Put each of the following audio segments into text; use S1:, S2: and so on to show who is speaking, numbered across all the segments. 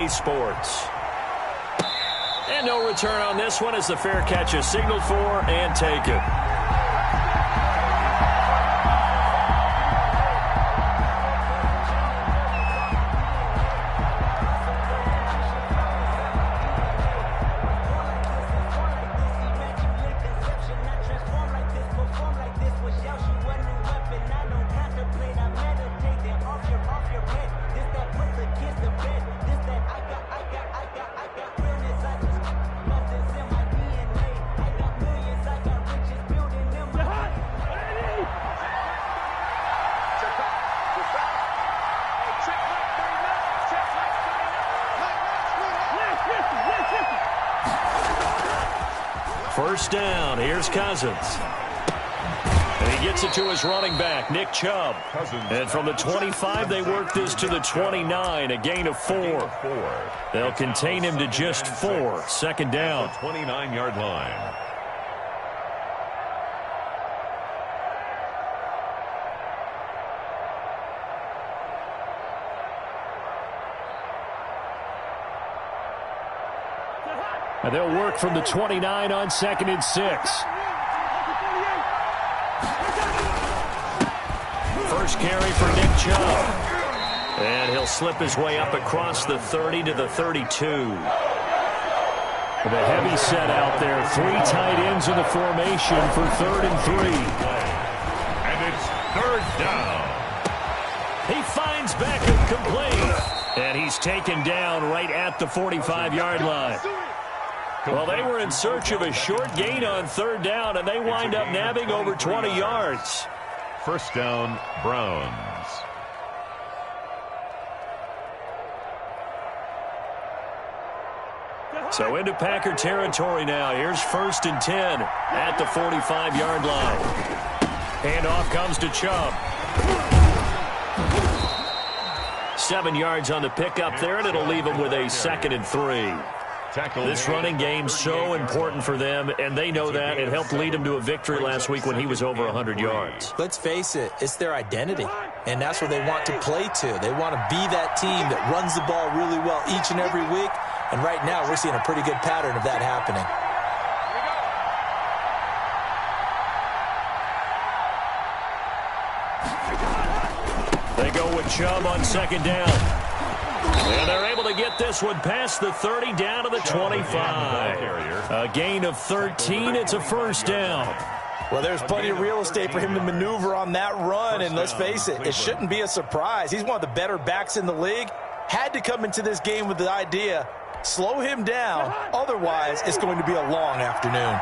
S1: Sports. And no return on this one as the fair catch is signaled for and taken. First down, here's Cousins. And he gets it to his running back, Nick Chubb. And from the 25, they work this to the 29, a gain of 4. They'll contain him to just 4. Second down.
S2: 29-yard line.
S1: And they'll work from the 29 on 2nd and 6. First carry for Nick Chubb. And he'll slip his way up across the 30 to the 32. With a heavy set out there. 3 tight ends in the formation for 3rd and 3.
S2: And it's 3rd down.
S1: He finds Beckham complete. And he's taken down right at the 45-yard line. Well, they were in search of a short gain on 3rd down, and they wind up nabbing over 20 yards.
S2: First down, Browns.
S1: So into Packer territory now. Here's 1st and 10 at the 45-yard line. Handoff comes to Chubb. 7 yards on the pickup there, and it'll leave him with a 2nd and 3. This running game's so important for them, and they know that. It helped lead them to a victory last week when he was over 100 yards.
S3: Let's face it, it's their identity, and that's what they want to play to. They want to be that team that runs the ball really well each and every week, and right now we're seeing a pretty good pattern of that happening.
S1: They go with Chubb on 2nd down. And they're able to get this one past the 30 down to the 25. A gain of 13. It's a first down.
S3: Well, there's plenty of real estate for him to maneuver on that run, and let's face it, it shouldn't be a surprise. He's one of the better backs in the league. Had to come into this game with the idea, slow him down, otherwise it's going to be a long afternoon.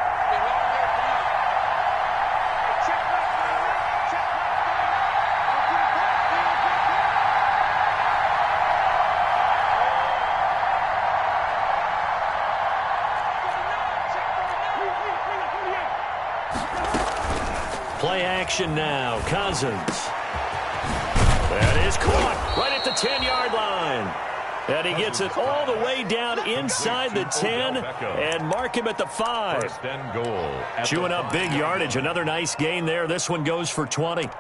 S1: Play action now. Cousins. That is caught right at the 10-yard line. And he gets it all the way down inside the 10 and mark him at the 5.
S2: First and goal.
S1: Chewing up big yardage. Another nice gain there. This one goes for 20.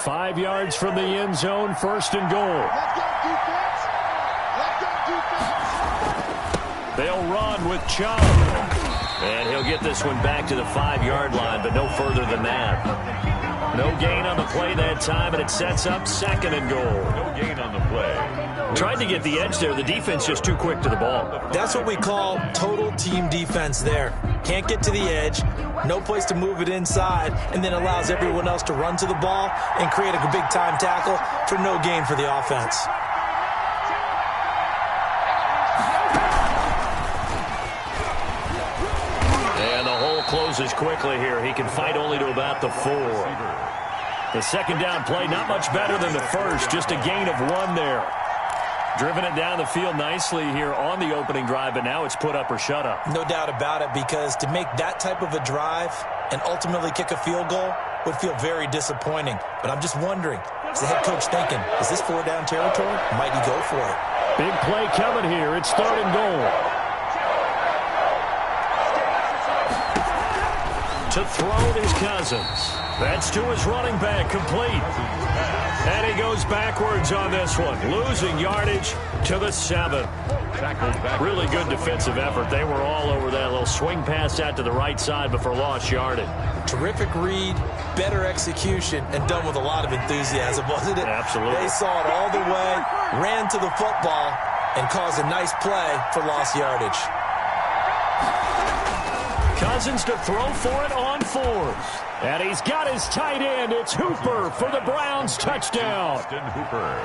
S1: Five yards from the end zone, first and goal.
S4: Let's go, defense. Let's go, defense.
S1: They'll run with Chubb. And he'll get this one back to the 5-yard line, but no further than that. No gain on the play that time, and it sets up 2nd and goal.
S2: No gain on the play.
S1: Tried to get the edge there. The defense just too quick to the ball.
S3: That's what we call total team defense there. Can't get to the edge, no place to move it inside, and then allows everyone else to run to the ball and create a big-time tackle for no gain for the offense.
S1: And the hole closes quickly here. He can fight only to about the 4. The second down play, not much better than the first, just a gain of 1 there. Driven it down the field nicely here on the opening drive, but now it's put up or shut up.
S3: No doubt about it, because to make that type of a drive and ultimately kick a field goal, would feel very disappointing. But I'm just wondering, is the head coach thinking, is this 4-down territory? Might he go for it?
S1: Big play coming here. It's 3rd and goal. To throw is Cousins. That's to his running back, complete. And he goes backwards on this one, losing yardage to the 7. Really good defensive effort. They were all over that little swing pass out to the right side before lost yardage.
S3: Terrific read, better execution, and done with a lot of enthusiasm, wasn't it?
S1: Absolutely.
S3: They saw it all the way, ran to the football, and caused a nice play for lost yardage.
S1: Cousins to throw for it on 4th. And he's got his tight end. It's Hooper for the Browns touchdown.
S2: Austin Hooper.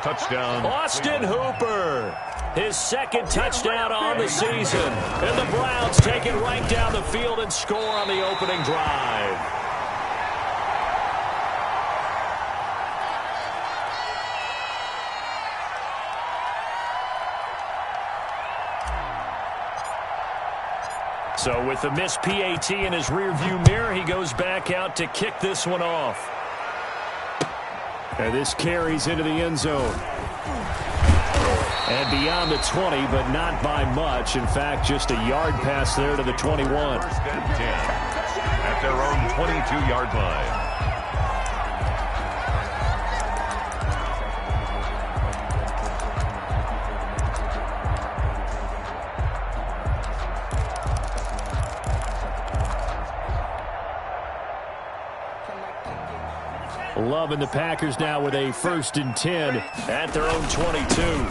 S2: Touchdown.
S1: Austin Hooper. His 2nd touchdown on the season. And the Browns take it right down the field and score on the opening drive. So with the missed PAT in his rearview mirror, he goes back out to kick this one off. And this carries into the end zone. And beyond the 20, but not by much. In fact, just a yard pass there to the 21.
S2: 1st and 10 at their own 22-yard line.
S1: Loving the Packers now with a 1st and 10 at their own 22.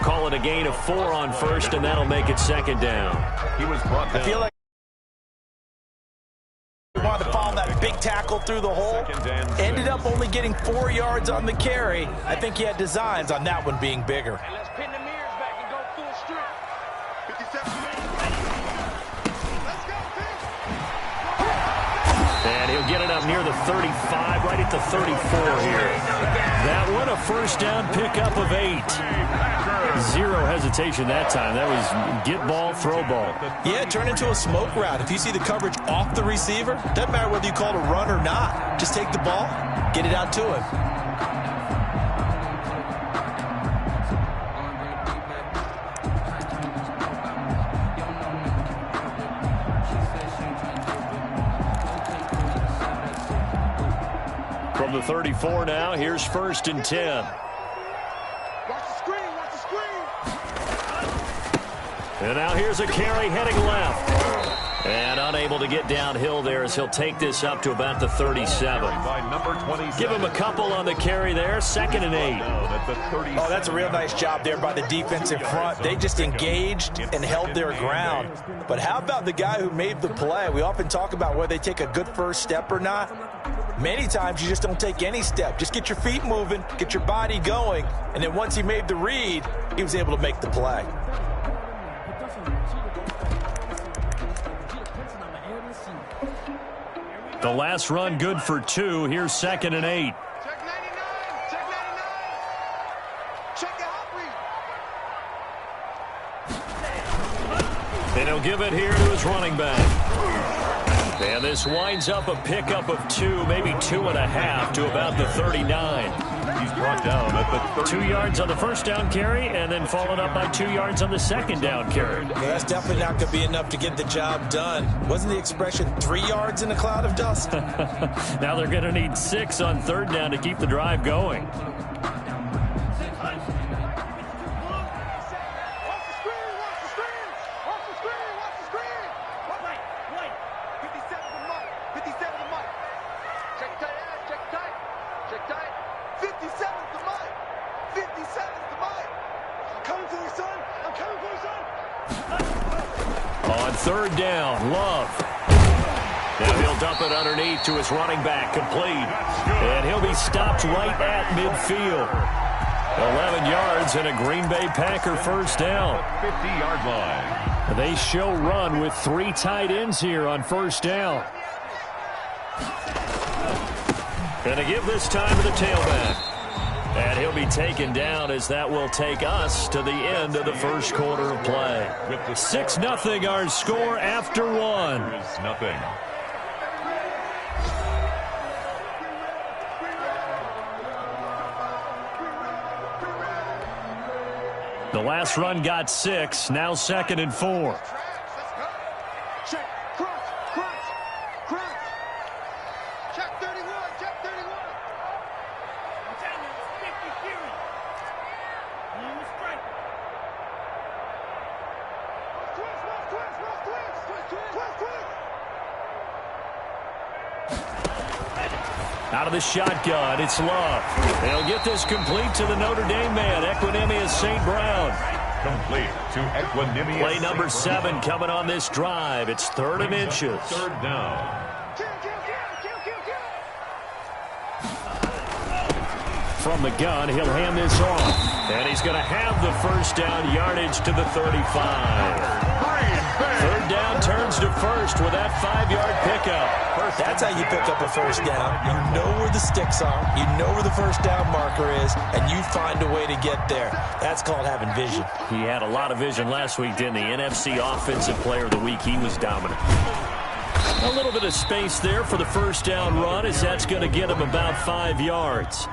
S1: Call it a gain of 4 on 1st, and that'll make it 2nd down.
S2: He was brought down.
S3: I feel like he wanted to follow that big tackle through the hole. Ended up only getting 4 yards on the carry. I think he had designs on that one being bigger.
S4: Let's pin the mirrors back and go full strip. 57.
S1: And he'll get it up near the 35, right at the 34 here. That one, a 1st down pickup of 8. Zero hesitation that time. That was get ball, throw ball.
S3: Yeah, turn into a smoke route. If you see the coverage off the receiver, doesn't matter whether you call it a run or not. Just take the ball, get it out to him.
S1: From the 34 now, here's 1st and 10.
S4: Watch the screen, watch the screen.
S1: And now here's a carry heading left. And unable to get downhill there as he'll take this up to about the 37.
S2: By number 27.
S1: Give him a couple on the carry there, 2nd and 8.
S3: Oh, that's a real nice job there by the defensive front. They just engaged and held their ground. But how about the guy who made the play? We often talk about whether they take a good first step or not. Many times you just don't take any step. Just get your feet moving, get your body going, and then once he made the read, he was able to make the play.
S1: The last run good for 2. Here's 2nd and 8.
S4: Check 99, check 99. Check the hot read.
S1: And he'll give it here to his running back. And this winds up a pickup of 2, maybe 2.5 to about the 39.
S2: He's brought down at the 30.
S1: 2 yards on the 1st down carry and then followed up by 2 yards on the 2nd down carry.
S3: Yeah, that's definitely not going to be enough to get the job done. Wasn't the expression 3 yards in a cloud of dust?
S1: Now they're going to need 6 on 3rd down to keep the drive going. On 3rd down, Love. Now he'll dump it underneath to his running back, complete. And he'll be stopped right at midfield. 11 yards and a Green Bay Packer 1st down.
S2: 50-yard line.
S1: They show run with 3 tight ends here on 1st down. And to give this time to the tailback. And he'll be taken down as that will take us to the end of the first quarter of play. 6-0 our score after one.
S2: Nothing.
S1: The last run got 6, now 2nd and 4.
S4: Check, crunch, crunch, crunch. Check 31, check 31. I'm telling you, it's 50 fury. You strike. Twist.
S1: Out of the shotgun, it's Love. They'll get this complete to the Notre Dame man, Equanimous St. Brown.
S2: Complete to Equanimous.
S1: Play number 7 coming on this drive. It's 3rd and inches.
S2: 3rd down.
S4: Kill.
S1: From the gun, he'll hand this off. And he's going to have the first down yardage to the 35. 3rd down turns to 1st with that 5-yard pickup.
S3: That's how you pick up a first down. You know where the sticks are. You know where the first down marker is, and you find a way to get there. That's called having vision.
S1: He had a lot of vision last week, didn't he? NFC Offensive Player of the Week. He was dominant. A little bit of space there for the first down run, as that's going to get him about 5 yards.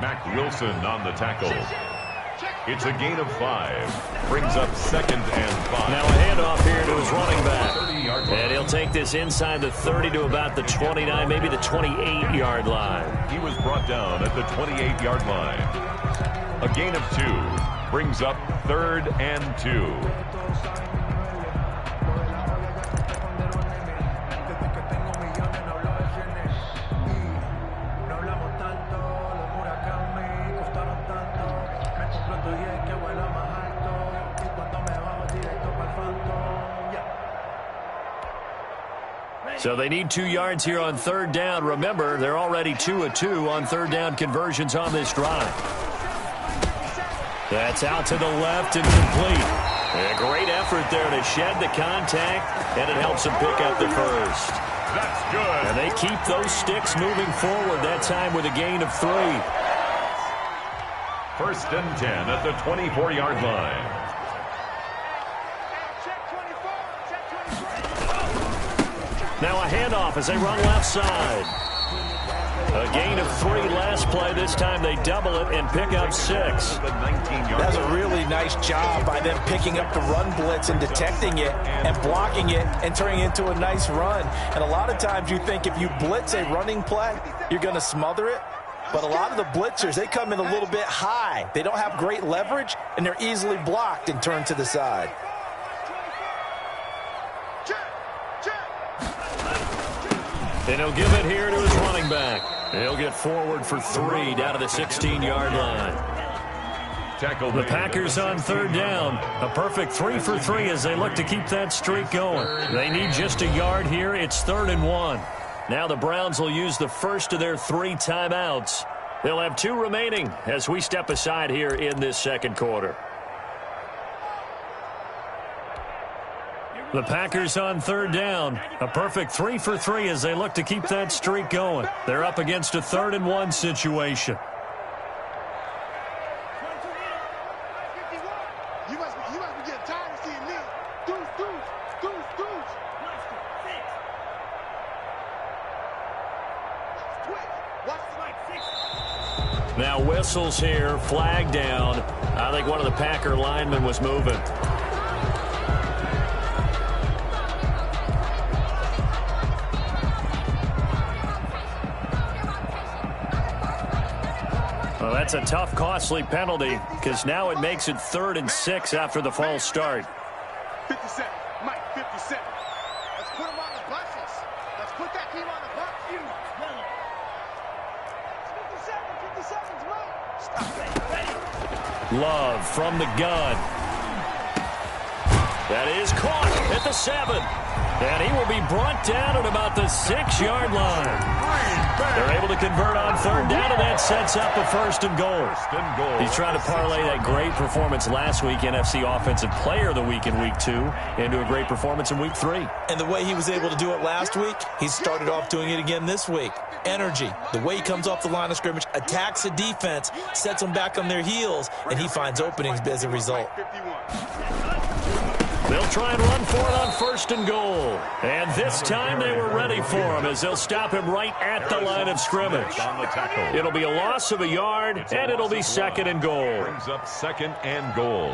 S2: Mac Wilson on the tackle. It's a gain of 5. Brings up 2nd and 5.
S1: Now a handoff here to his running back. And he'll take this inside the 30 to about the 29, maybe the 28-yard line.
S2: He was brought down at the 28-yard line. A gain of 2. Brings up 3rd and 2.
S1: So they need 2 yards here on 3rd down. Remember, they're already 2 of 2 on 3rd down conversions on this drive. That's out to the left and complete. A great effort there to shed the contact, and it helps them pick up the first.
S2: That's good.
S1: And they keep those sticks moving forward, that time with a gain of 3.
S2: 1st and 10 at the 24-yard line.
S1: Now a handoff as they run left side. A gain of 3 last play. This time they double it and pick up 6.
S3: That's a really nice job by them picking up the run blitz and detecting it and blocking it and turning it into a nice run. And a lot of times you think if you blitz a running play, you're going to smother it. But a lot of the blitzers, they come in a little bit high. They don't have great leverage, and they're easily blocked and turned to the side.
S1: And he'll give it here to his running back. He'll get forward for 3 down to the 16-yard line. The Packers on 3rd down. A perfect 3 for 3 as they look to keep that streak going. They need just a yard here. It's 3rd and 1. Now the Browns will use the first of their 3 timeouts. They'll have 2 remaining as we step aside here in this 2nd quarter. The Packers on 3rd down. A perfect 3 for 3 as they look to keep that streak going. They're up against a 3rd and 1 situation.
S4: You must be getting tired of seeing me. Deuce.
S1: Now whistles here, flag down. I think one of the Packer linemen was moving. Well, that's a tough, costly penalty because now it makes it 3rd and 6 after the false start.
S4: 57, Mike, 57. Let's put him on the buses. Let's put that team on the bus. 57's Mike. Stop that.
S1: Love from the gun. That is caught at the 7. And he will be brought down at about the 6-yard line. They're able to convert on third down, and that sets up a first and goal. He's trying to parlay that great performance last week, NFC Offensive Player of the Week in Week 2, into a great performance in Week 3.
S3: And the way he was able to do it last week, he started off doing it again this week. Energy, the way he comes off the line of scrimmage, attacks the defense, sets them back on their heels, and he finds openings as a result.
S1: They'll try and run for it on first and goal. And this time they were ready for him as they'll stop him right at the line of scrimmage. It'll be a loss of a yard, and it'll be second and goal.
S2: Brings up second and goal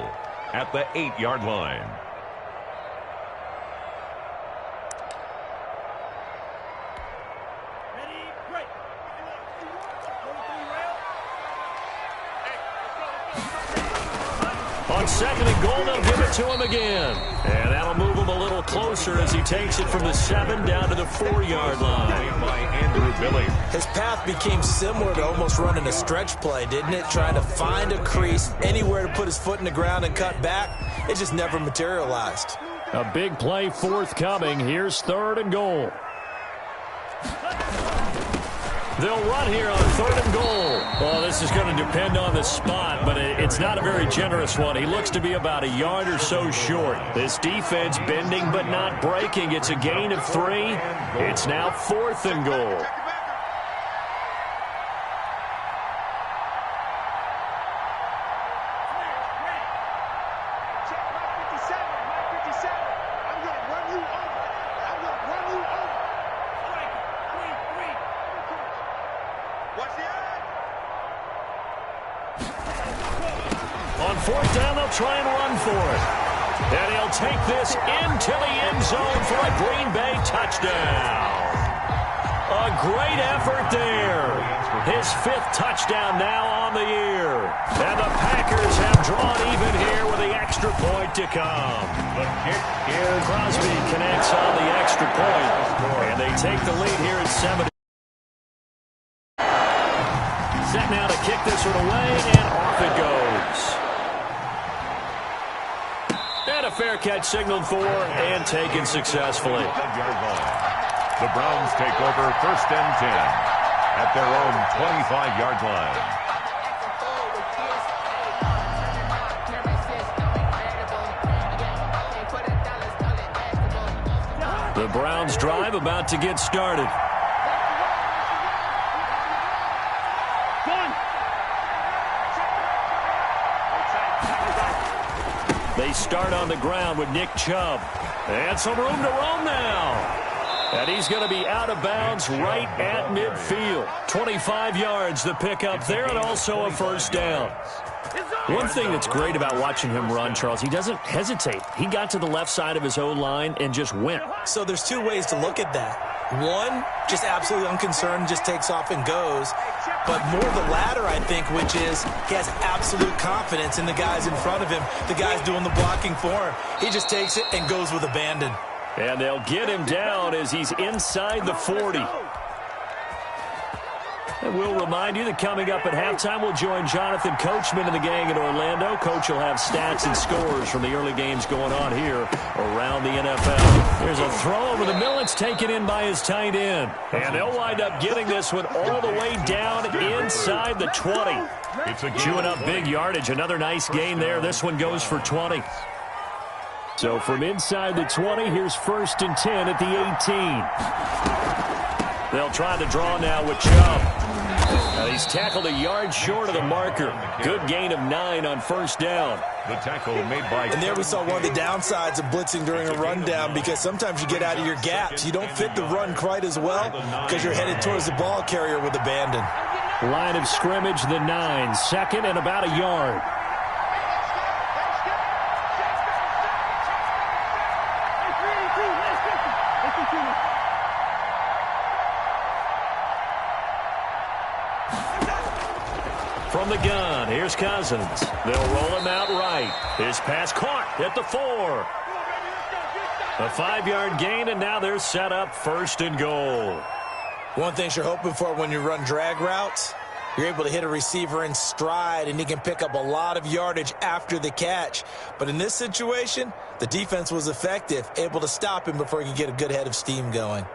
S2: at the 8-yard line.
S1: On second and goal, they'll give it to him again. And that'll move him a little closer as he takes it from the 7 down to the 4-yard line.
S2: By Andrew Billy.
S3: His path became similar to almost running a stretch play, didn't it? Trying to find a crease, anywhere to put his foot in the ground and cut back. It just never materialized.
S1: A big play forthcoming. Here's third and goal. They'll run here on third and goal. Well, this is going to depend on the spot, but it's not a very generous one. He looks to be about a yard or so short. This defense bending but not breaking. It's a gain of 3. It's now fourth and goal. On fourth down, they'll try and run for it. And he'll take this into the end zone for a Green Bay touchdown. A great effort there. His 5th touchdown now on the year. And the Packers have drawn even here with the extra point to come. The kick is Crosby connects on the extra point. And they take the lead here at 7. Set now to kick this one away, and off it goes. And a fair catch signaled for and taken successfully.
S2: The Browns take over first and 10 at their own 25-yard line.
S1: The Browns drive about to get started. They start on the ground with Nick Chubb. And some room to roam now. And he's going to be out of bounds right at midfield. 25 yards the pickup there, and also a first down. One thing that's great about watching him run, Charles, he doesn't hesitate. He got to the left side of his O-line and just went.
S3: So there's 2 ways to look at that. One, just absolutely unconcerned, just takes off and goes. But more the latter, I think, which is he has absolute confidence in the guys in front of him, the guys doing the blocking for him. He just takes it and goes with abandon.
S1: And they'll get him down as he's inside the 40. And we'll remind you that coming up at halftime, we'll join Jonathan Coachman and the gang in Orlando. Coach will have stats and scores from the early games going on here around the NFL. There's a throw over the middle. It's taken in by his tight end. And they'll wind up getting this one all the way down inside the 20. Chewing up big yardage. Another nice gain there. This one goes for 20. So from inside the 20, here's first and 10 at the 18. They'll try the draw now with Chubb. Now he's tackled a yard short of the marker. Good gain of 9 on first down.
S2: The tackle made by...
S3: And there we saw one of the downsides of blitzing during a rundown, because sometimes you get out of your gaps. You don't fit the run quite as well because you're headed towards the ball carrier with abandon.
S1: Line of scrimmage, the 9. Second and about a yard. From the gun, here's Cousins. They'll roll him out right. His pass caught at the 4. A 5-yard gain, and now they're set up first and goal.
S3: One thing you're hoping for when you run drag routes, you're able to hit a receiver in stride, and he can pick up a lot of yardage after the catch. But in this situation, the defense was effective, able to stop him before he could get a good head of steam going.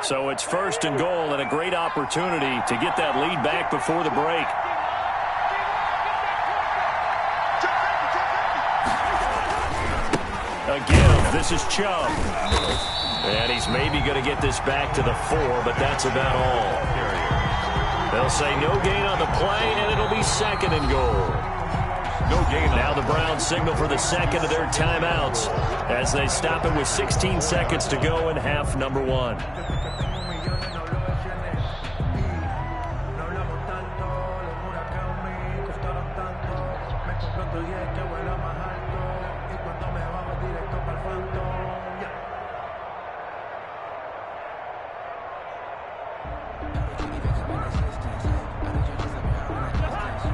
S1: So it's 1st and goal and a great opportunity to get that lead back before the break. Again, this is Chubb. And he's maybe going to get this back to the 4, but that's about all. They'll say no gain on the play, and it'll be 2nd and goal.
S2: No gain.
S1: Now the Browns signal for the second of their timeouts as they stop it with 16 seconds to go in half number 1.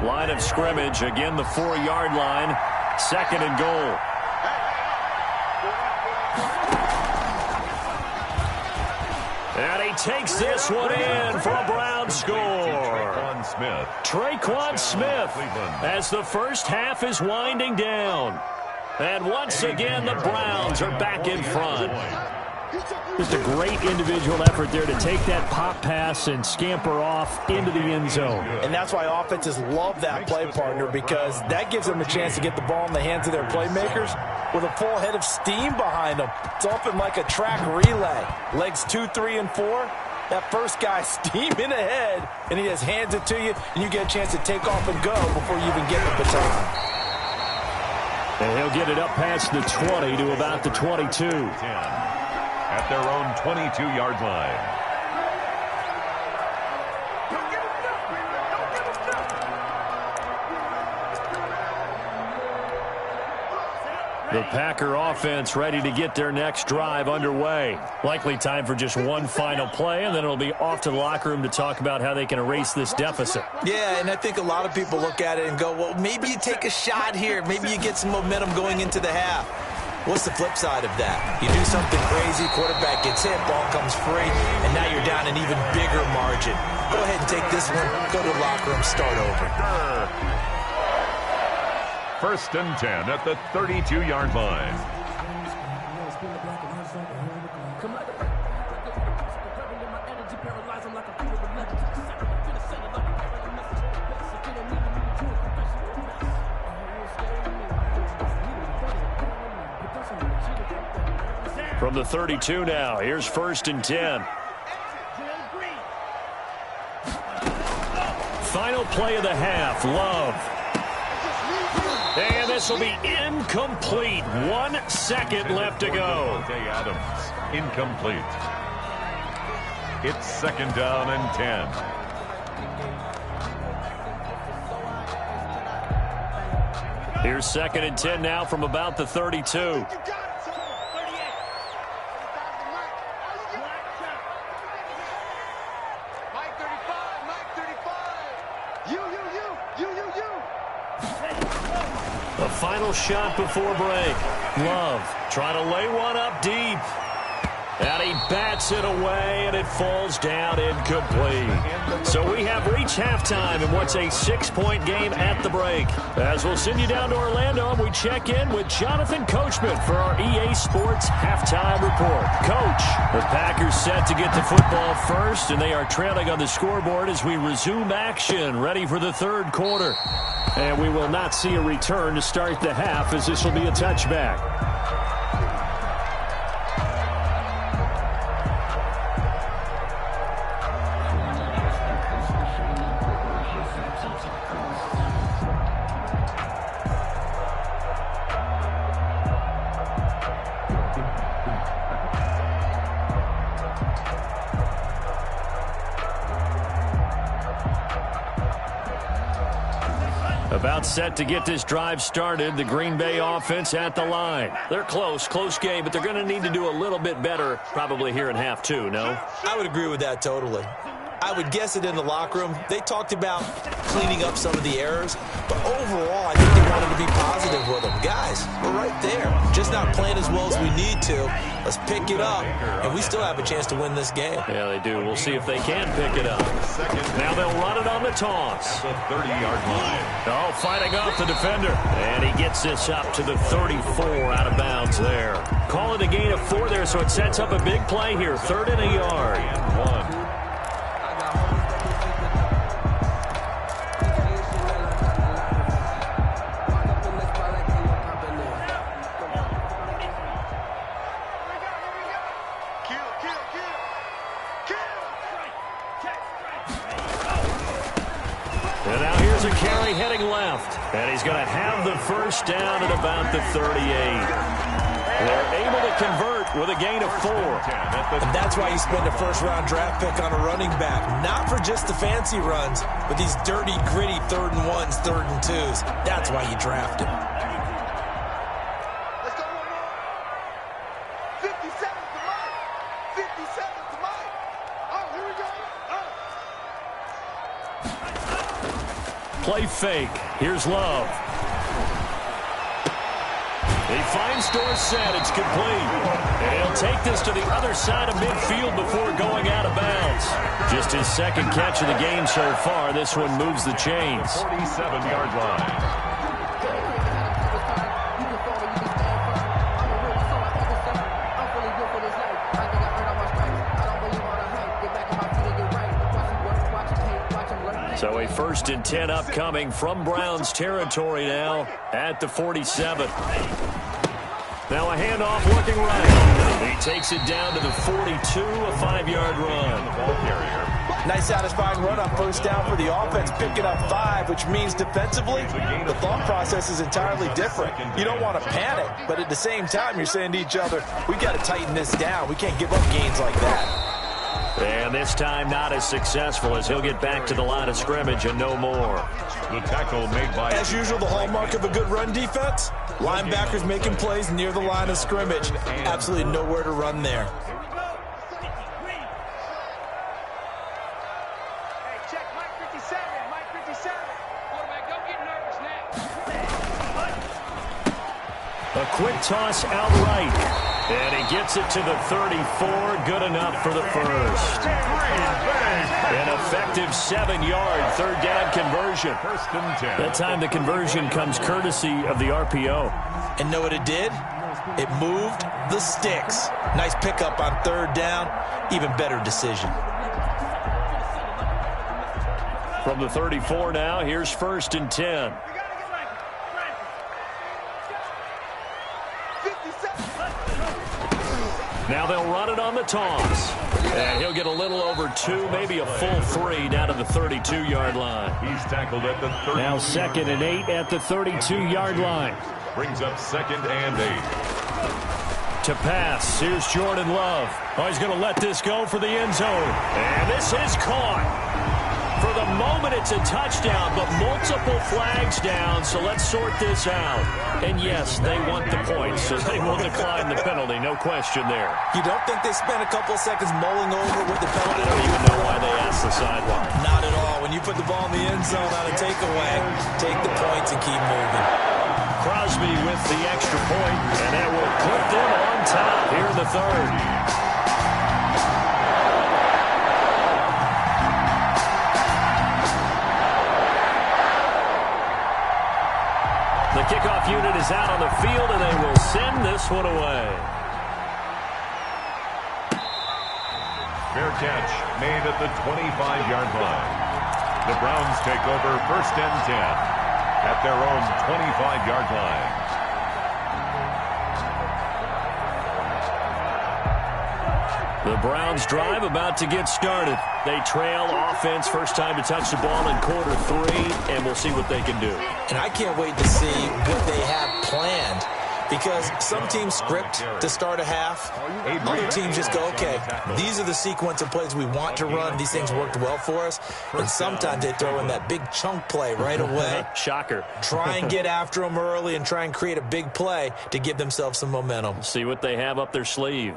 S1: Line of scrimmage, again the 4-yard line, 2nd and goal. And he takes this one in for a Brown score. Tre'Quan Smith as the first half is winding down. And once again, the Browns are back in front. Just a great individual effort there to take that pop pass and scamper off into the end zone.
S3: And that's why offenses love that play partner, because that gives them a chance to get the ball in the hands of their playmakers with a full head of steam behind them. It's often like a track relay. Legs 2, 3, and 4. That first guy steaming ahead, and he just hands it to you, and you get a chance to take off and go before you even get the baton.
S1: And he'll get it up past the 20 to about the 22.
S2: At their own 22-yard line.
S1: The Packer offense ready to get their next drive underway. Likely time for just one final play, and then it'll be off to the locker room to talk about how they can erase this deficit.
S3: Yeah, and I think a lot of people look at it and go, well, maybe you take a shot here. Maybe you get some momentum going into the half. What's the flip side of that? You do something crazy, quarterback gets hit, ball comes free, and now you're down an even bigger margin. Go ahead and take this one, go to the locker room, start over.
S2: 1st and 10 at the 32-yard line.
S1: From the 32 now, here's 1st and 10. Final play of the half, Love. And this will be incomplete. 1 second left to go.
S2: Adams, incomplete. It's 2nd down and 10.
S1: Here's 2nd and 10 now from about the 32. The final shot before break. Love trying to lay one up deep. And he bats it away, and it falls down incomplete. So we have reached halftime in what's a 6-point game at the break. As we'll send you down to Orlando, and we check in with Jonathan Coachman for our EA Sports Halftime Report. Coach, the Packers set to get the football first, and they are trailing on the scoreboard as we resume action, ready for the 3rd quarter. And we will not see a return to start the half, as this will be a touchback. About set to get this drive started. The Green Bay offense at the line. They're close game, but they're going to need to do a little bit better probably here in half 2, no?
S3: I would agree with that totally. I would guess it in the locker room. They talked about cleaning up some of the errors, but overall, I think they wanted to be positive with them. Guys, we're right there. Just not playing as well as we need to. Let's pick it up, and we still have a chance to win this game.
S1: Yeah, they do. We'll see if they can pick it up. Now they'll run it on the toss.
S2: The 30-yard line.
S1: Oh, fighting off the defender. And he gets this up to the 34 out of bounds there. Call it a gain of 4 there, so it sets up a big play here. 3rd and a yard.
S2: And 1.
S1: And now here's a carry heading left. And he's going to have the first down at about the 38. They're able to convert with a gain of 4.
S3: And that's why you spend a first-round draft pick on a running back. Not for just the fancy runs, but these dirty, gritty 3rd and 1s, 3rd and 2s. That's why you draft him.
S4: Let's go one more. 57 to Mike. 57 to Mike. Oh, here we go.
S1: Play fake. Here's Love. He finds Dorsett. It's complete. And he'll take this to the other side of midfield before going out of bounds. Just his 2nd catch of the game so far. This one moves the chains.
S2: 47-yard line.
S1: So a 1st and 10 upcoming from Browns territory now at the 47. Now a handoff looking right. He takes it down to the 42, a 5-yard run.
S2: The ball carrier.
S3: Nice satisfying run on 1st down for the offense, picking up 5, which means defensively, the thought process is entirely different. You don't want to panic, but at the same time, you're saying to each other, we got to tighten this down. We can't give up gains like that.
S1: And this time not as successful as he'll get back to the line of scrimmage and no more.
S2: The tackle made by...
S3: As usual, the hallmark of a good run defense, linebackers making plays near the line of scrimmage. Absolutely nowhere to run there.
S4: Hey, check Mike 57. Mike 57. Quarterback, don't get nervous now.
S1: A quick toss out right. And he gets it to the 34. Good enough for the first. An effective 7-yard 3rd down conversion.
S2: 1st and 10.
S1: That time the conversion comes courtesy of the RPO.
S3: And know what it did? It moved the sticks. Nice pickup on 3rd down. Even better decision.
S1: From the 34 now, here's 1st and 10. Now they'll run it on the toss. And he'll get a little over 2, maybe a full 3 down to the 32-yard line.
S2: He's tackled at the 30.
S1: Now 2nd and 8 at the 32-yard line.
S2: Brings up 2nd and 8.
S1: To pass, here's Jordan Love. Oh, he's going to let this go for the end zone. And this is caught. For the moment, it's a touchdown, but multiple flags down, so let's sort this out. And yes, they want the points, so they will decline the penalty, no question there.
S3: You don't think they spent a couple of seconds mulling over with the penalty?
S1: I don't even know why they asked the sideline.
S3: Not at all. When you put the ball in the end zone on a takeaway, take the points and keep moving.
S1: Crosby with the extra point, and that will put them on top here in the 3rd. The kickoff unit is out on the field, and they will send this one away.
S2: Fair catch made at the 25-yard line. The Browns take over 1st and 10 at their own 25-yard line.
S1: The Browns drive about to get started. They trail offense, first time to touch the ball in quarter 3, and we'll see what they can do.
S3: And I can't wait to see what they have planned, because some teams script to start a half. Other teams just go, okay, these are the sequence of plays we want to run. These things worked well for us. And sometimes they throw in that big chunk play right away.
S1: Shocker.
S3: Try and get after them early and try and create a big play to give themselves some momentum.
S1: See what they have up their sleeve.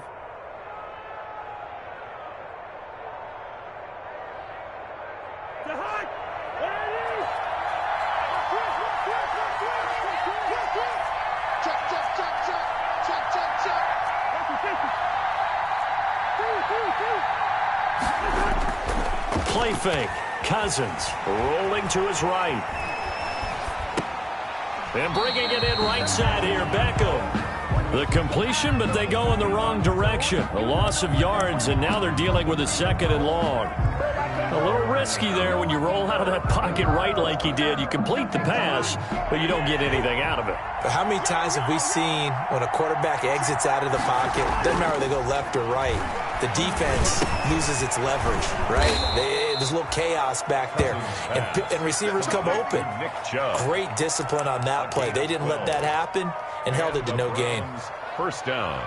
S1: play fake. Cousins rolling to his right. And bringing it in right side here, Beckham. The completion, but they go in the wrong direction. A loss of yards, and now they're dealing with a 2nd and long. A little risky there when you roll out of that pocket right like he did. You complete the pass, but you don't get anything out of it.
S3: But how many times have we seen when a quarterback exits out of the pocket, doesn't matter whether they go left or right, the defense loses its leverage, right? There's a little chaos back there, and receivers come open. Great discipline on that play. They didn't let that happen and held it to no gain.
S2: First down.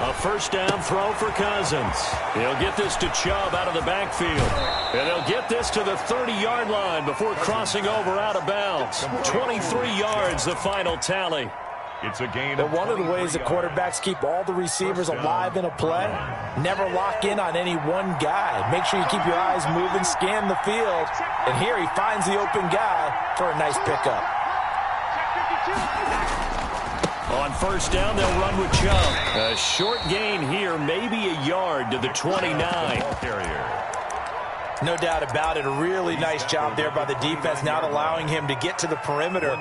S1: A first down throw for Cousins. He'll get this to Chubb out of the backfield. And he'll get this to the 30-yard line before crossing over out of bounds. 23 yards, the final tally.
S2: It's a gain
S3: but
S2: of
S3: one of the ways that quarterbacks keep all the receivers alive in a play, never lock in on any one guy. Make sure you keep your eyes moving, scan the field. And here he finds the open guy for a nice pickup.
S1: On first down, they'll run with Chubb. A short gain here, maybe a yard to the 29.
S3: No doubt about it. A really nice job there by the defense, not allowing him to get to the perimeter.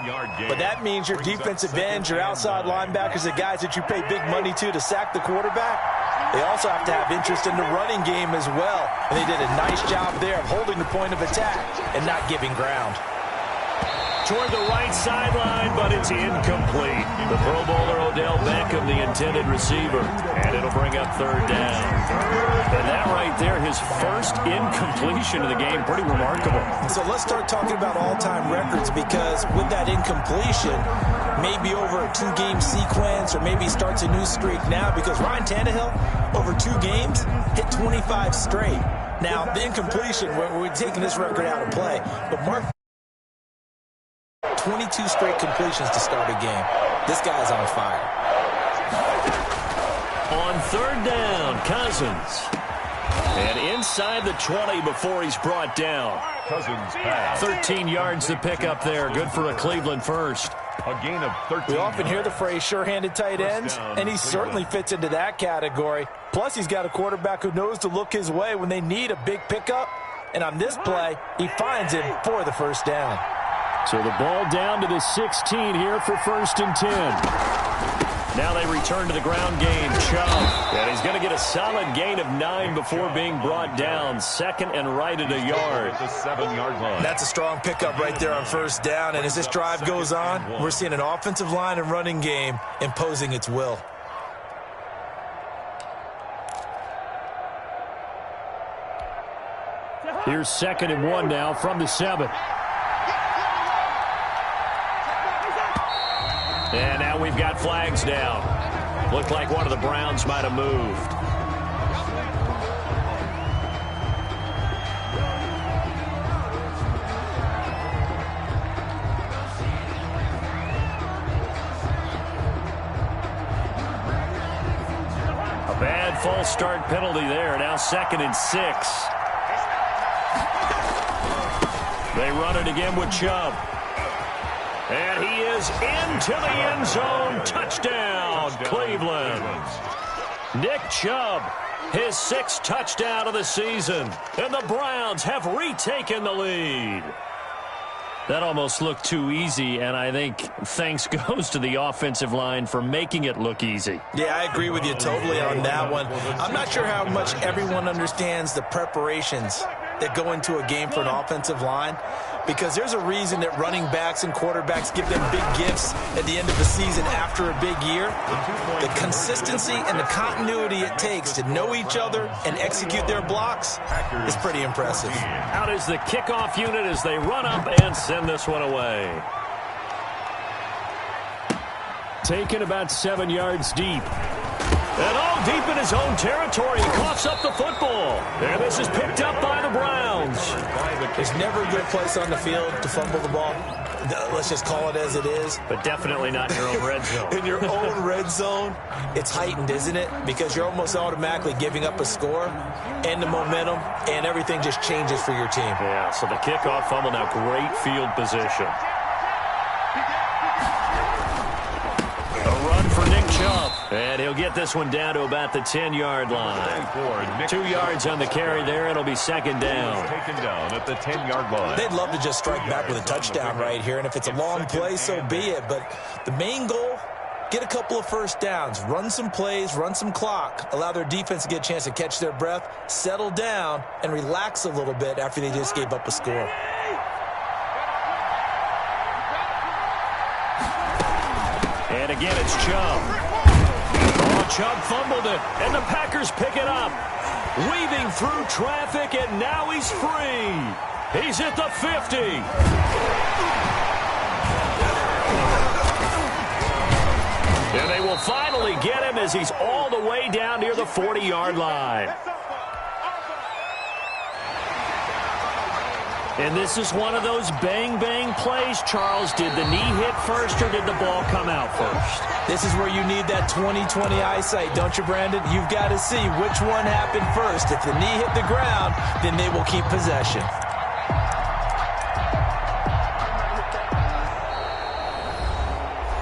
S3: But that means your defensive ends, your outside linebackers, the guys that you pay big money to sack the quarterback, they also have to have interest in the running game as well. And they did a nice job there of holding the point of attack and not giving ground.
S1: Toward the right sideline, but it's incomplete. The Pro Bowler Odell Beckham, the intended receiver, and it'll bring up third down. And that right there, his first incompletion of the game, pretty remarkable.
S3: So let's start talking about all-time records, because with that incompletion, maybe over a 2-game sequence, or maybe he starts a new streak now, because Ryan Tannehill, over 2 games, hit 25 straight. Now, the incompletion, we're taking this record out of play, but Mark 22 straight completions to start a game. This guy's on fire.
S1: On third down, Cousins. And inside the 20 before he's brought down.
S2: Cousins pass.
S1: 13 yards to pick up there. Good for a Cleveland first.
S2: A gain of 13.
S3: We often hear the phrase sure-handed tight ends, and he certainly fits into that category. Plus, he's got a quarterback who knows to look his way when they need a big pickup. And on this play, he finds him for the first down.
S1: So the ball down to the 16 here for 1st and 10. Now they return to the ground game. Chubb. And he's going to get a solid gain of 9 before being brought down. 2nd and right at a yard.
S2: The 7-yard line.
S3: That's a strong pickup right there on first down. And as this drive goes on, we're seeing an offensive line and running game imposing its will.
S1: Here's 2nd and 1 now from the 7. And now we've got flags down. Looked like one of the Browns might have moved. A bad false start penalty there. Now 2nd and 6. They run it again with Chubb. And he is into the end zone. Touchdown, Cleveland. Nick Chubb, his 6th touchdown of the season. And the Browns have retaken the lead. That almost looked too easy, and I think thanks goes to the offensive line for making it look easy.
S3: Yeah, I agree with you totally on that one. I'm not sure how much everyone understands the preparations that go into a game for an offensive line, because there's a reason that running backs and quarterbacks give them big gifts at the end of the season after a big year. The consistency and the continuity it takes to know each other and execute their blocks is pretty impressive.
S1: Out is the kickoff unit as they run up and send this one away. Taken about 7 yards deep. And all deep in his own territory. He coughs up the football. And this is picked up by the Browns.
S3: There's never a good place on the field to fumble the ball. Let's just call it as it is.
S1: But definitely not in your own red zone.
S3: In your own red zone, it's heightened, isn't it? Because you're almost automatically giving up a score and the momentum, and everything just changes for your team.
S1: Yeah, so the kickoff fumble, now great field position. Chubb. And he'll get this one down to about the 10-yard line. 2 yards on the carry there. It'll be second down.
S2: Taken down at the 10-yard line.
S3: They'd love to just strike back with a touchdown right here, and if it's a long play, so be it. But the main goal, get a couple of first downs, run some plays, run some clock, allow their defense to get a chance to catch their breath, settle down, and relax a little bit after they just gave up a score.
S1: And again, it's Chubb. Oh, Chubb fumbled it, and the Packers pick it up. Weaving through traffic, and now he's free. He's at the 50. And they will finally get him as he's all the way down near the 40-yard line. And this is one of those bang-bang plays, Charles. Did the knee hit first or did the ball come out first?
S3: This is where you need that 20/20 eyesight, don't you, Brandon? You've got to see which one happened first. If the knee hit the ground, then they will keep possession.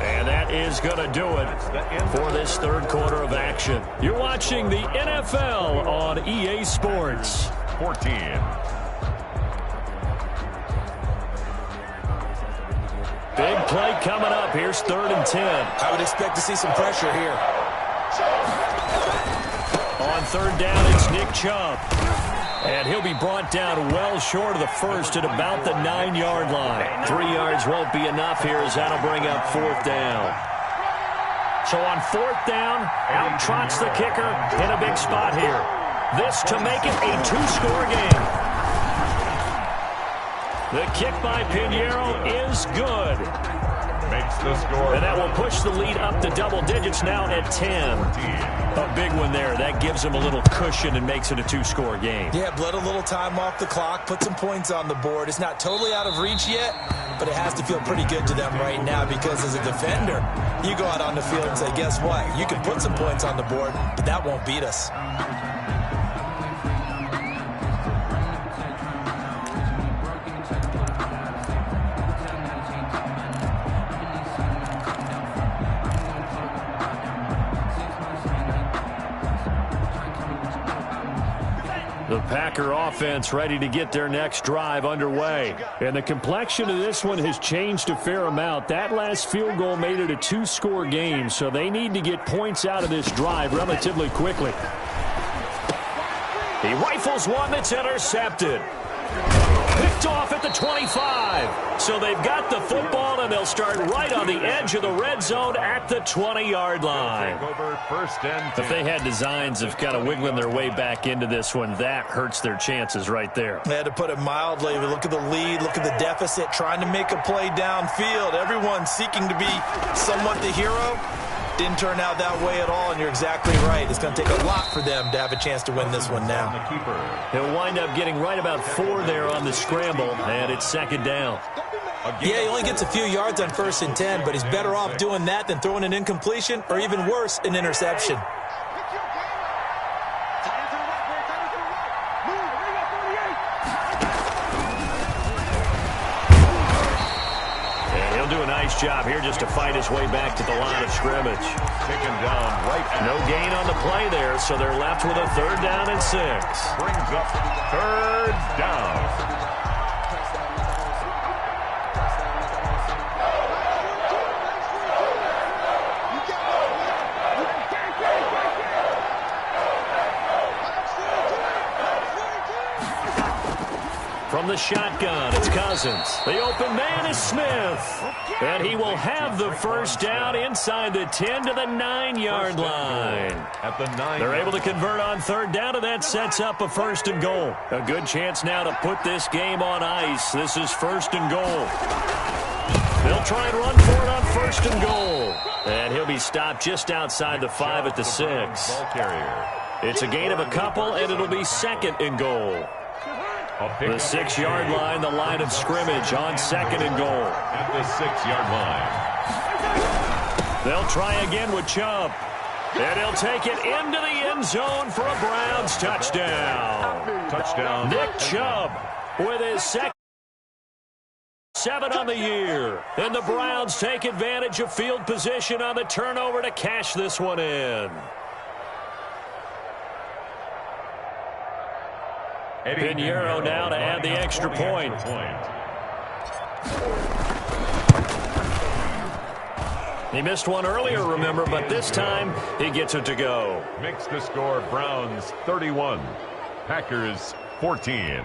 S1: And that is going to do it for this third quarter of action. You're watching the NFL on EA Sports.
S2: 14.
S1: Big play coming up. Here's 3rd and 10.
S3: I would expect to see some pressure here.
S1: On 3rd down, it's Nick Chubb. And he'll be brought down well short of the first at about the 9-yard line. 3 yards won't be enough here as that'll bring up 4th down. So on 4th down, out trots the kicker in a big spot here. This to make it a 2-score game. The kick by Pinheiro is good.
S2: Makes the score.
S1: And that will push the lead up to double digits now at 10. A big one there. That gives them a little cushion and makes it a 2-score game.
S3: Yeah, bled a little time off the clock, put some points on the board. It's not totally out of reach yet, but it has to feel pretty good to them right now because as a defender, you go out on the field and say, guess what? You can put some points on the board, but that won't beat us.
S1: The Packer offense ready to get their next drive underway. And the complexion of this one has changed a fair amount. That last field goal made it a 2-score game, so they need to get points out of this drive relatively quickly. He rifles one that's intercepted. Picked off at the 25. So they've got the football, and they'll start right on the edge of the red zone at the 20-yard line. If they had designs of kind of wiggling their way back into this one, that hurts their chances right there.
S3: They had to put it mildly. Look at the lead, look at the deficit, trying to make a play downfield. Everyone seeking to be somewhat the hero. Didn't turn out that way at all, and you're exactly right. It's going to take a lot for them to have a chance to win this one now.
S1: He'll wind up getting right about 4 there on the scramble, and it's 2nd down.
S3: Yeah, he only gets a few yards on 1st and 10, but he's better off doing that than throwing an incompletion or even worse, an interception.
S1: Do a nice job here just to fight his way back to the line of scrimmage.
S2: Taken down right.
S1: No gain on the play there, so they're left with a 3rd down and 6.
S2: Brings up 3rd down.
S1: From the shotgun, it's Cousins. The open man is Smith. And he will have the 1st down inside the 10 to the 9-yard line.
S2: At the 9.
S1: They're able to convert on 3rd down, and that sets up a 1st and goal. A good chance now to put this game on ice. This is 1st and goal. They'll try and run for it on 1st and goal. And he'll be stopped just outside the 5 at the 6. It's a gain of a couple, and it'll be 2nd and goal. The 6-yard line, the line of scrimmage on 2nd and goal.
S2: At the 6-yard line.
S1: They'll try again with Chubb. And he'll take it into the end zone for a Browns touchdown.
S2: Touchdown.
S1: Nick Chubb with his 7 on the year. And the Browns take advantage of field position on the turnover to cash this one in. Pinheiro now to add the extra point. He missed one earlier, remember, but this time he gets it to go.
S2: Makes the score Browns 31, Packers 14.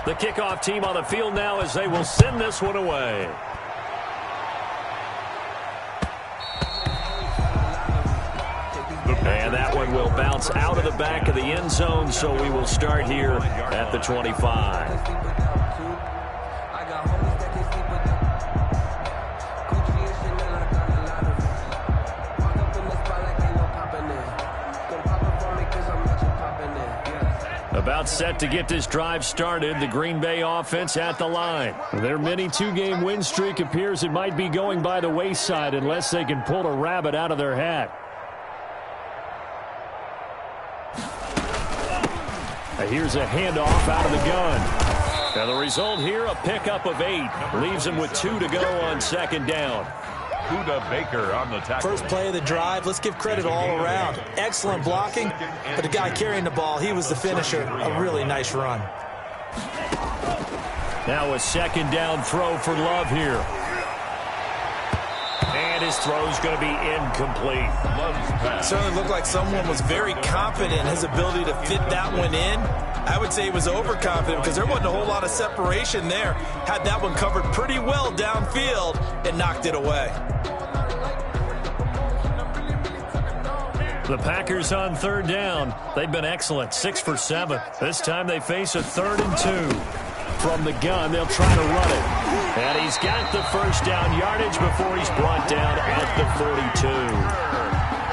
S1: The kickoff team on the field now as they will send this one away. And that one will bounce out of the back of the end zone, so we will start here at the 25. About set to get this drive started, the Green Bay offense at the line. Their mini two-game win streak appears it might be going by the wayside unless they can pull a rabbit out of their hat. Here's a handoff out of the gun. And the result here, a pickup of 8. Leaves him with 2 to go on second down.
S2: Kuda Baker on the tackle.
S3: First play of the drive, let's give credit all around. Excellent blocking, but the guy carrying the ball, he was the finisher. A really nice run.
S1: Now a second down throw for Love here. And his throw's going to be incomplete.
S3: Certainly looked like someone was very confident in his ability to fit that one in. I would say he was overconfident because there wasn't a whole lot of separation there. Had that one covered pretty well downfield and knocked it away.
S1: The Packers on third down. They've been excellent, 6 for 7. This time they face a 3rd and 2. From the gun, they'll try to run it. And he's got the first down yardage before he's brought down at the 42.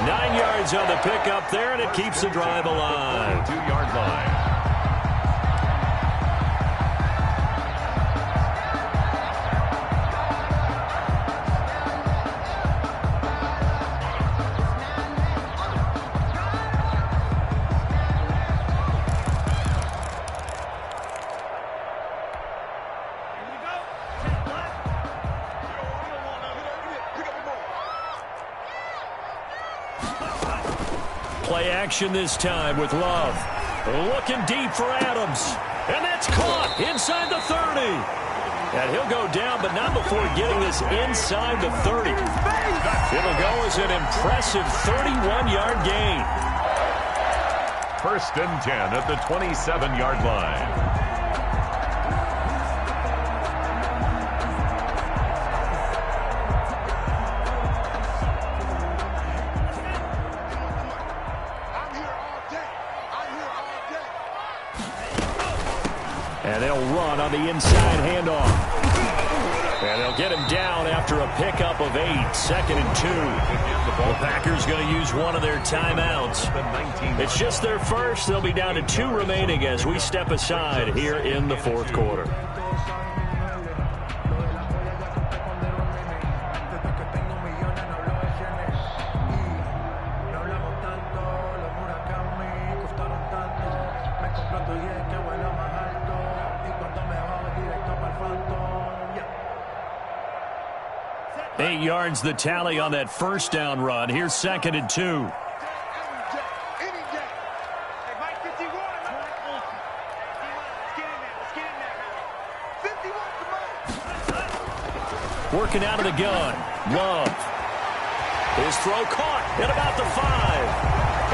S1: 9 yards on the pickup there, and it keeps the drive alive.
S2: 2-yard line.
S1: Play action this time with Love. Looking deep for Adams. And that's caught inside the 30. And he'll go down, but not before getting this inside the 30. It'll go as an impressive 31-yard gain.
S2: 1st and 10 at the 27-yard line.
S1: And they'll run on the inside handoff. And they'll get him down after a pickup of 8. 2nd and 2. The Packers going to use one of their timeouts. It's just their first. They'll be down to 2 remaining as we step aside here in the 4th quarter. Eight yards the tally on that first down run. Here's 2nd and 2. Working out of the gun. Love. His throw caught at about the 5.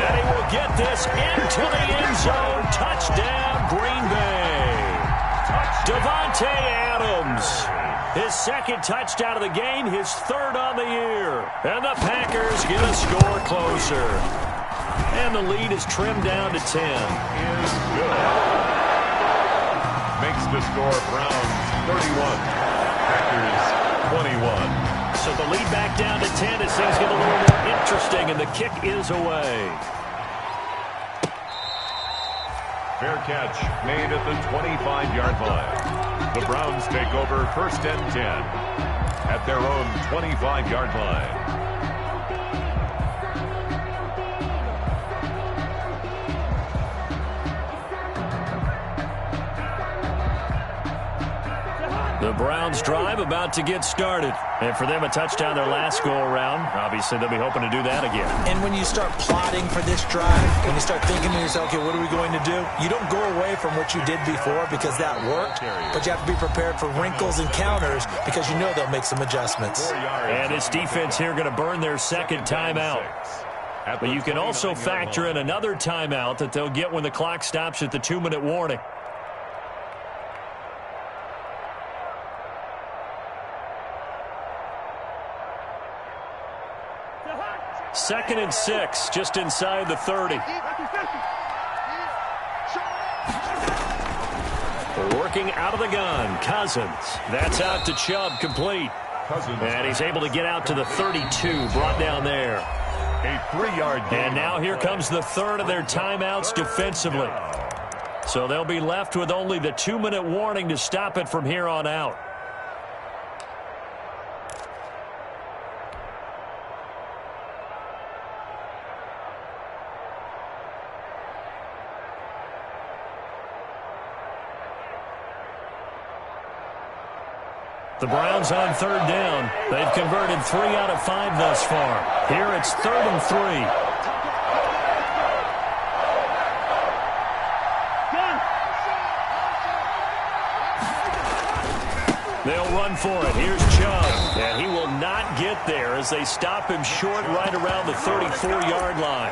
S1: And he will get this into the end zone. Touchdown, Green Bay. Davante Adams. His 2nd touchdown of the game, his 3rd on the year. And the Packers get a score closer. And the lead is trimmed down to 10.
S2: Is good. Makes the score Browns 31. Packers 21.
S1: So the lead back down to 10 as things get a little more interesting, and the kick is away.
S2: Fair catch made at the 25-yard line. The Browns take over 1st and 10 at their own 25-yard line.
S1: The Browns drive about to get started. And for them, a touchdown their last go-around. Obviously, they'll be hoping to do that again.
S3: And when you start plotting for this drive, when you start thinking to yourself, okay, what are we going to do? You don't go away from what you did before because that worked, but you have to be prepared for wrinkles and counters because you know they'll make some adjustments.
S1: And this defense here going to burn their second timeout. But you can also factor in another timeout that they'll get when the clock stops at the 2-minute warning. Second and 6, just inside the 30. Working out of the gun, Cousins. That's out to Chubb, complete. And he's able to get out to the 32, brought down there.
S2: A 3-yard gain.
S1: And now here comes the third of their timeouts defensively. So they'll be left with only the 2-minute warning to stop it from here on out. The Browns on 3rd down. They've converted 3 out of 5 thus far. Here it's 3rd and 3. They'll run for it. Here's Chubb. And he will not get there as they stop him short right around the 34-yard line.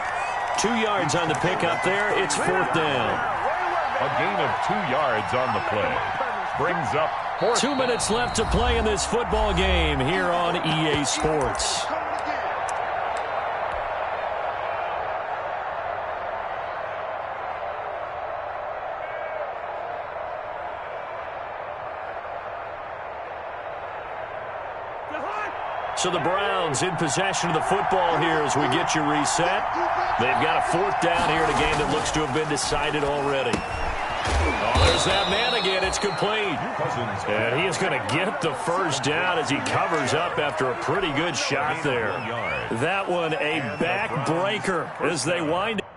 S1: 2 yards on the pickup there. It's 4th down.
S2: A gain of 2 yards on the play. Brings up
S1: 2 minutes left to play in this football game here on EA Sports. So the Browns in possession of the football here as we get you reset. They've got a 4th down here in a game that looks to have been decided already. Oh, there's that man again. It's complete. And he is going to get the first down as he covers up after a pretty good shot there. That one a backbreaker as they wind up.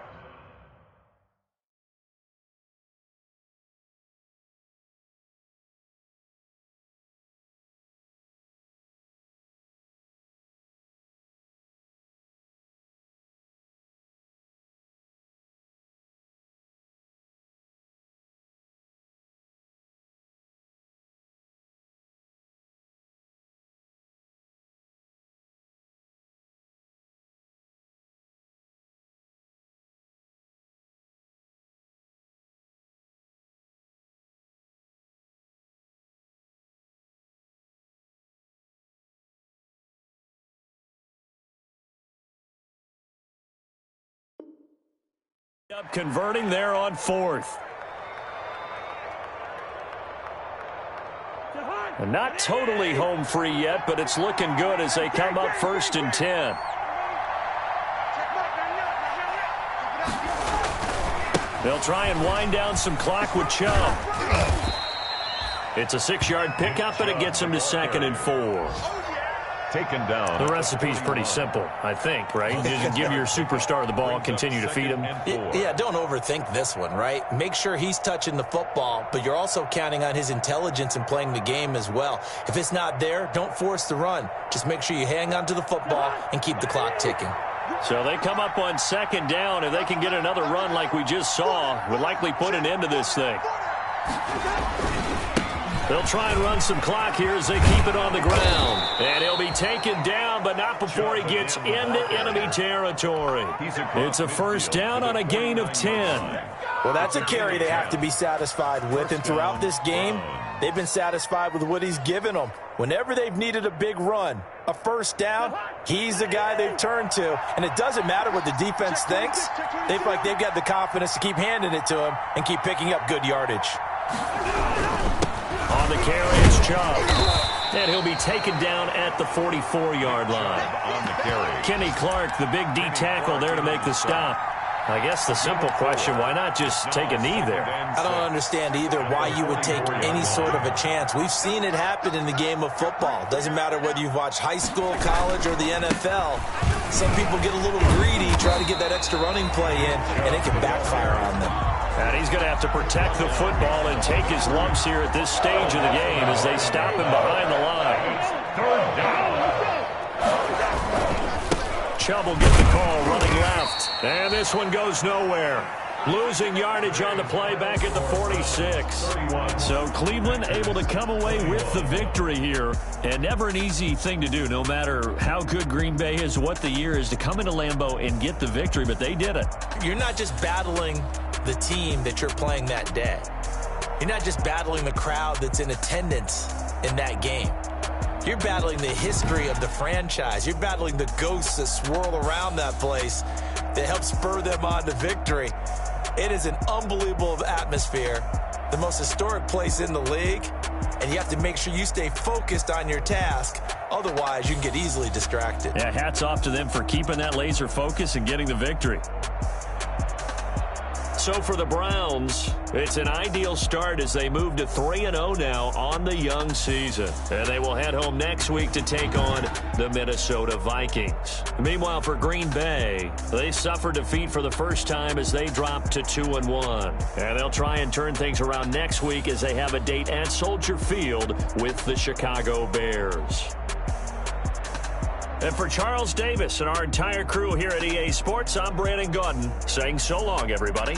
S1: Up converting there on 4th. And not totally home free yet, but it's looking good as they come up 1st and 10. They'll try and wind down some clock with Chubb. It's a 6-yard pickup, and it gets him to 2nd and 4.
S2: Taken down.
S1: The recipe's pretty simple, I think, right? Just give your superstar the ball, continue to feed him.
S3: Yeah, don't overthink this one, right? Make sure he's touching the football, but you're also counting on his intelligence in playing the game as well. If it's not there, don't force the run. Just make sure you hang on to the football and keep the clock ticking.
S1: So they come up on 2nd down. If they can get another run like we just saw, would likely put an end to this thing. They'll try and run some clock here as they keep it on the ground. And he'll be taken down, but not before he gets into enemy territory. It's a 1st down on a gain of 10.
S3: Well, that's a carry they have to be satisfied with. And throughout this game, they've been satisfied with what he's given them. Whenever they've needed a big run, a 1st down, he's the guy they've turned to. And it doesn't matter what the defense thinks. They feel like they've got the confidence to keep handing it to him and keep picking up good yardage.
S1: On the carry, it's Chubb. And he'll be taken down at the 44-yard line.
S2: On the carry.
S1: Kenny Clark, the big D tackle there to make the stop. I guess the simple question, why not just take a knee there?
S3: I don't understand either why you would take any sort of a chance. We've seen it happen in the game of football. Doesn't matter whether you've watched high school, college, or the NFL. Some people get a little greedy, try to get that extra running play in, and it can backfire on them.
S1: And he's going to have to protect the football and take his lumps here at this stage of the game as they stop him behind the line.
S2: Third down.
S1: Chubb will get the call running left. And this one goes nowhere. Losing yardage on the play back at the 46. So Cleveland able to come away with the victory here. And never an easy thing to do, no matter how good Green Bay is, what the year is, to come into Lambeau and get the victory. But they did it.
S3: You're not just battling the team that you're playing that day. You're not just battling the crowd that's in attendance in that game. You're battling the history of the franchise. You're battling the ghosts that swirl around that place that help spur them on to victory. It is an unbelievable atmosphere, the most historic place in the league, and you have to make sure you stay focused on your task. Otherwise, you can get easily distracted.
S1: Yeah, hats off to them for keeping that laser focus and getting the victory. So for the Browns, it's an ideal start as they move to 3-0 now on the young season. And they will head home next week to take on the Minnesota Vikings. Meanwhile, for Green Bay, they suffered defeat for the first time as they dropped to 2-1. And they'll try and turn things around next week as they have a date at Soldier Field with the Chicago Bears. And for Charles Davis and our entire crew here at EA Sports, I'm Brandon Gaudin saying so long, everybody.